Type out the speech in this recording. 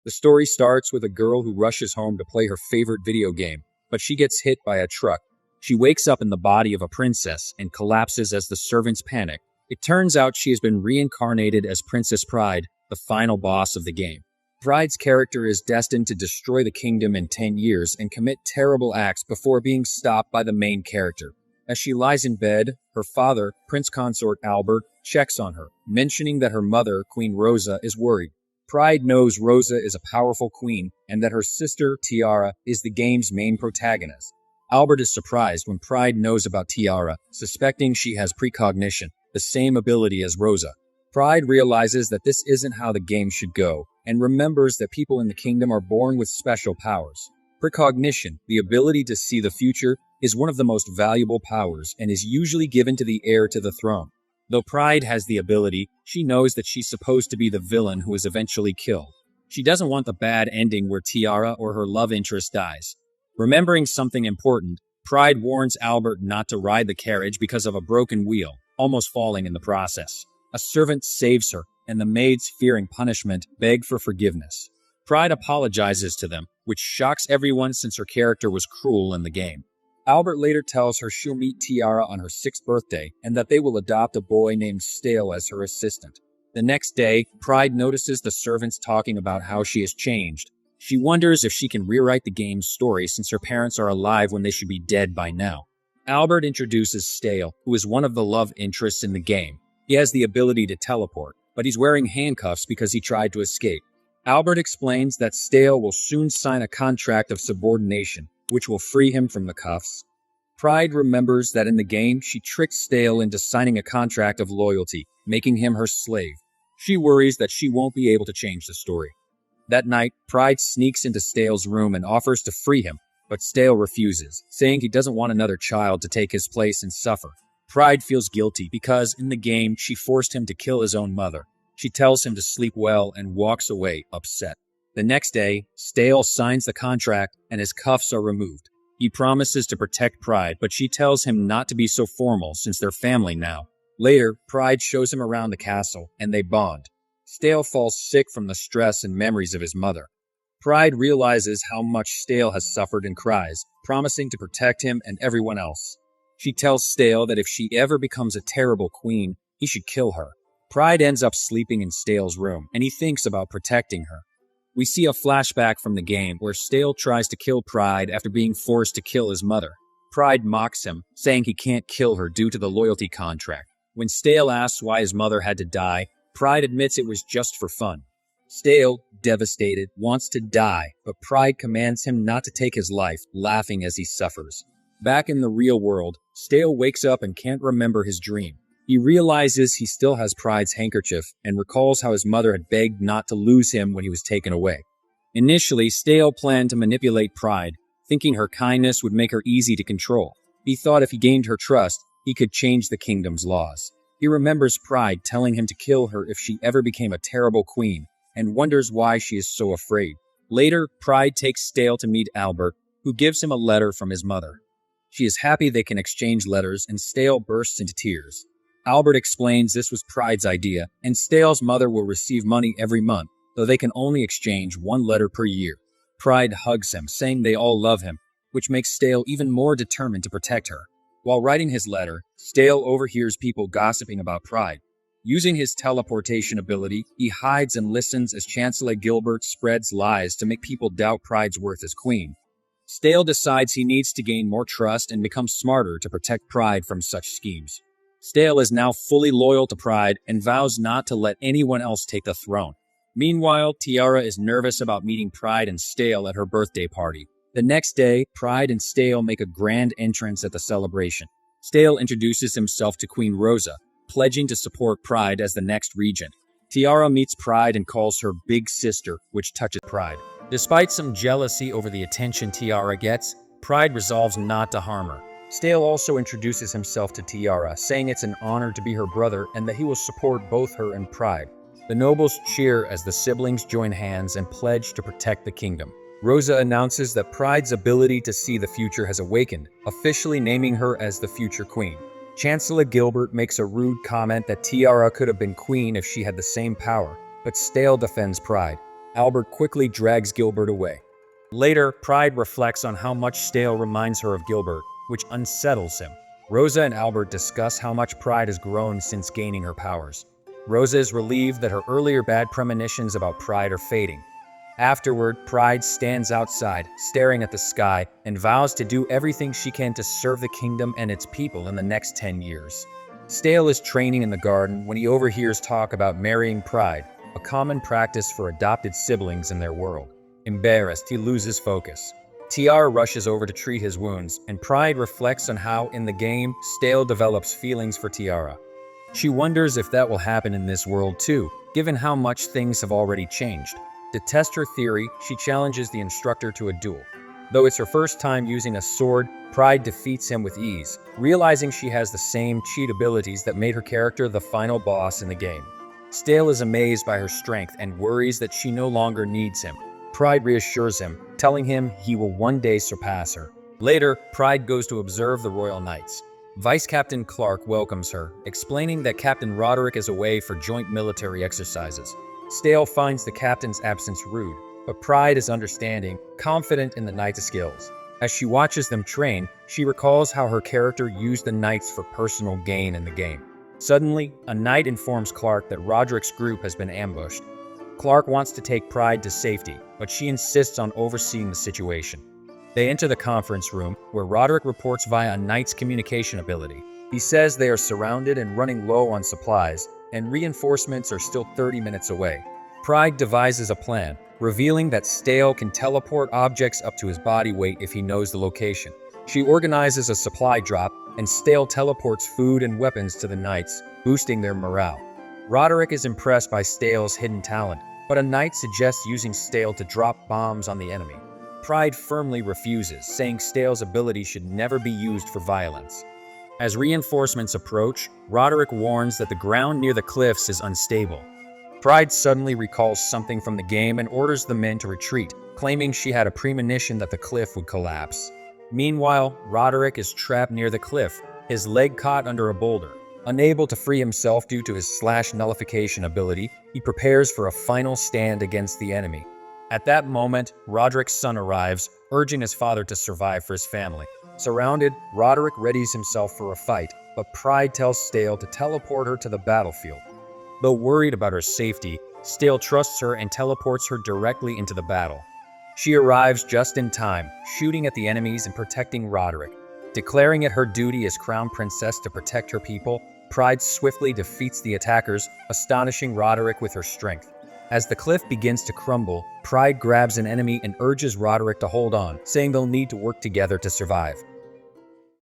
The story starts with a girl who rushes home to play her favorite video game, but she gets hit by a truck. She wakes up in the body of a princess and collapses as the servants panic. It turns out she has been reincarnated as Princess Pride, the final boss of the game. Pride's character is destined to destroy the kingdom in 10 years and commit terrible acts before being stopped by the main character. As she lies in bed, her father, Prince Consort Albert, checks on her, mentioning that her mother, Queen Rosa, is worried. Pride knows Rosa is a powerful queen and that her sister, Tiara, is the game's main protagonist. Albert is surprised when Pride knows about Tiara, suspecting she has precognition, the same ability as Rosa. Pride realizes that this isn't how the game should go, and remembers that people in the kingdom are born with special powers. Precognition, the ability to see the future, is one of the most valuable powers and is usually given to the heir to the throne. Though Pride has the ability, she knows that she's supposed to be the villain who is eventually killed. She doesn't want the bad ending where Tiara or her love interest dies. Remembering something important, Pride warns Albert not to ride the carriage because of a broken wheel, almost falling in the process. A servant saves her, and the maids, fearing punishment, beg for forgiveness. Pride apologizes to them, which shocks everyone since her character was cruel in the game. Albert later tells her she'll meet Tiara on her 6th birthday and that they will adopt a boy named Stale as her assistant. The next day, Pride notices the servants talking about how she has changed. She wonders if she can rewrite the game's story since her parents are alive when they should be dead by now. Albert introduces Stale, who is one of the love interests in the game. He has the ability to teleport, but he's wearing handcuffs because he tried to escape. Albert explains that Stale will soon sign a contract of subordination, which will free him from the cuffs. Pride remembers that in the game, she tricked Stale into signing a contract of loyalty, making him her slave. She worries that she won't be able to change the story. That night, Pride sneaks into Stale's room and offers to free him, but Stale refuses, saying he doesn't want another child to take his place and suffer. Pride feels guilty because, in the game, she forced him to kill his own mother. She tells him to sleep well and walks away, upset. The next day, Stale signs the contract and his cuffs are removed. He promises to protect Pride, but she tells him not to be so formal since they're family now. Later, Pride shows him around the castle, and they bond. Stale falls sick from the stress and memories of his mother. Pride realizes how much Stale has suffered and cries, promising to protect him and everyone else. She tells Stale that if she ever becomes a terrible queen, he should kill her. Pride ends up sleeping in Stale's room, and he thinks about protecting her. We see a flashback from the game where Stale tries to kill Pride after being forced to kill his mother. Pride mocks him, saying he can't kill her due to the loyalty contract. When Stale asks why his mother had to die, Pride admits it was just for fun. Stale, devastated, wants to die, but Pride commands him not to take his life, laughing as he suffers. Back in the real world, Stale wakes up and can't remember his dream. He realizes he still has Pride's handkerchief and recalls how his mother had begged not to lose him when he was taken away. Initially, Stale planned to manipulate Pride, thinking her kindness would make her easy to control. He thought if he gained her trust, he could change the kingdom's laws. He remembers Pride telling him to kill her if she ever became a terrible queen, and wonders why she is so afraid. Later, Pride takes Stale to meet Albert, who gives him a letter from his mother. She is happy they can exchange letters, and Stale bursts into tears. Albert explains this was Pride's idea, and Stale's mother will receive money every month, though they can only exchange one letter per year. Pride hugs him, saying they all love him, which makes Stale even more determined to protect her. While writing his letter, Stale overhears people gossiping about Pride. Using his teleportation ability, he hides and listens as Chancellor Gilbert spreads lies to make people doubt Pride's worth as queen. Stale decides he needs to gain more trust and become smarter to protect Pride from such schemes. Stale is now fully loyal to Pride and vows not to let anyone else take the throne. Meanwhile, Tiara is nervous about meeting Pride and Stale at her birthday party. The next day, Pride and Stale make a grand entrance at the celebration. Stale introduces himself to Queen Rosa, pledging to support Pride as the next regent. Tiara meets Pride and calls her big sister, which touches Pride. Despite some jealousy over the attention Tiara gets, Pride resolves not to harm her. Stale also introduces himself to Tiara, saying it's an honor to be her brother and that he will support both her and Pride. The nobles cheer as the siblings join hands and pledge to protect the kingdom. Rosa announces that Pride's ability to see the future has awakened, officially naming her as the future queen. Chancellor Gilbert makes a rude comment that Tiara could have been queen if she had the same power, but Stale defends Pride. Albert quickly drags Gilbert away. Later, Pride reflects on how much Stale reminds her of Gilbert, which unsettles him. Rosa and Albert discuss how much Pride has grown since gaining her powers. Rosa is relieved that her earlier bad premonitions about Pride are fading. Afterward, Pride stands outside, staring at the sky, and vows to do everything she can to serve the kingdom and its people in the next 10 years. Stale is training in the garden when he overhears talk about marrying Pride, a common practice for adopted siblings in their world. Embarrassed, he loses focus. Tiara rushes over to treat his wounds, and Pride reflects on how, in the game, Stale develops feelings for Tiara. She wonders if that will happen in this world too, given how much things have already changed. To test her theory, she challenges the instructor to a duel. Though it's her first time using a sword, Pride defeats him with ease, realizing she has the same cheat abilities that made her character the final boss in the game. Stale is amazed by her strength and worries that she no longer needs him. Pride reassures him, telling him he will one day surpass her. Later, Pride goes to observe the Royal Knights. Vice Captain Clark welcomes her, explaining that Captain Roderick is away for joint military exercises. Stale finds the captain's absence rude, but Pride is understanding, confident in the knights' skills. As she watches them train, she recalls how her character used the knights for personal gain in the game. Suddenly, a knight informs Clark that Roderick's group has been ambushed. Clark wants to take Pride to safety, but she insists on overseeing the situation. They enter the conference room, where Roderick reports via a knight's communication ability. He says they are surrounded and running low on supplies, and reinforcements are still 30 minutes away. Pride devises a plan, revealing that Stale can teleport objects up to his body weight if he knows the location. She organizes a supply drop, and Stale teleports food and weapons to the knights, boosting their morale. Roderick is impressed by Stale's hidden talent, but a knight suggests using Stale to drop bombs on the enemy. Pride firmly refuses, saying Stale's ability should never be used for violence. As reinforcements approach, Roderick warns that the ground near the cliffs is unstable. Pride suddenly recalls something from the game and orders the men to retreat, claiming she had a premonition that the cliff would collapse. Meanwhile, Roderick is trapped near the cliff, his leg caught under a boulder. Unable to free himself due to his slash nullification ability, he prepares for a final stand against the enemy. At that moment, Roderick's son arrives, urging his father to survive for his family. Surrounded, Roderick readies himself for a fight, but Pride tells Stale to teleport her to the battlefield. Though worried about her safety, Stale trusts her and teleports her directly into the battle. She arrives just in time, shooting at the enemies and protecting Roderick. Declaring it her duty as Crown Princess to protect her people, Pride swiftly defeats the attackers, astonishing Roderick with her strength. As the cliff begins to crumble, Pride grabs an enemy and urges Roderick to hold on, saying they'll need to work together to survive.